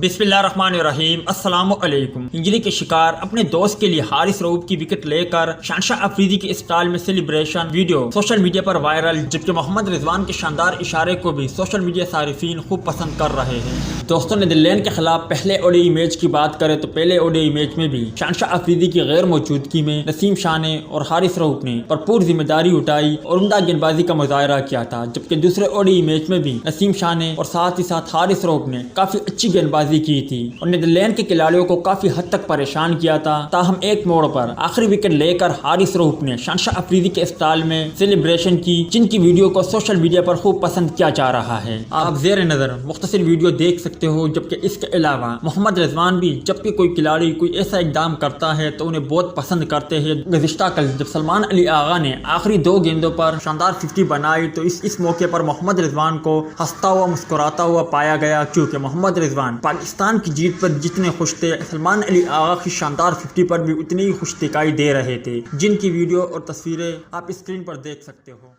बिस्मिल्लाहिर्रहमानिर्रहीम। अस्सलाम वालेकुम। इंजरी के शिकार अपने दोस्त के लिए हारिस रऊफ की विकेट लेकर शहनशाह अफरीदी के स्टाइल में सेलिब्रेशन वीडियो सोशल मीडिया पर वायरल, जबकि मोहम्मद रिजवान के शानदार इशारे को भी सोशल मीडिया सारिफीन खूब पसंद कर रहे हैं। दोस्तों, नीदरलैंड के खिलाफ पहले ओडीआई मैच की बात करें तो पहले ओडीआई मैच में भी शहनशाह अफरीदी की गैर मौजूदगी में नसीम शाह ने और हारिस रऊफ ने भरपूर जिम्मेदारी उठाई और उम्दा गेंदबाजी का मुजाहरा किया था, जबकि दूसरे ओडीआई मैच में भी नसीम शाह ने और साथ ही साथ हारिस रऊफ ने काफी अच्छी गेंदबाजी की थी और नीदरलैंड के खिलाड़ियों को काफी हद तक परेशान किया था। ताहम एक मोड़ पर आखिरी विकेट लेकर हारिस रऊफ ने शहनशाह अफरीदी के स्टाइल में सेलिब्रेशन की, जिनकी वीडियो को सोशल मीडिया पर खूब पसंद किया जा रहा है। आप जेर नजर मुख्तसर वीडियो देख सकते हो। जबकि इसके अलावा मोहम्मद रिजवान भी जब भी कोई खिलाड़ी कोई ऐसा इकदाम करता है तो उन्हें बहुत पसंद करते हैं। गुज़िश्ता कल जब सलमान अली आगा ने आखिरी 2 गेंदों पर शानदार 50 बनाई तो इस मौके पर मोहम्मद रिजवान को हंसता हुआ मुस्कुराता हुआ पाया गया, क्योंकि मोहम्मद रिजवान पाकिस्तान की जीत पर जितने खुश थे, सलमान अली आगा की शानदार 50 पर भी उतनी ही खुश दिखाई दे रहे थे, जिनकी वीडियो और तस्वीरें आप स्क्रीन पर देख सकते हो।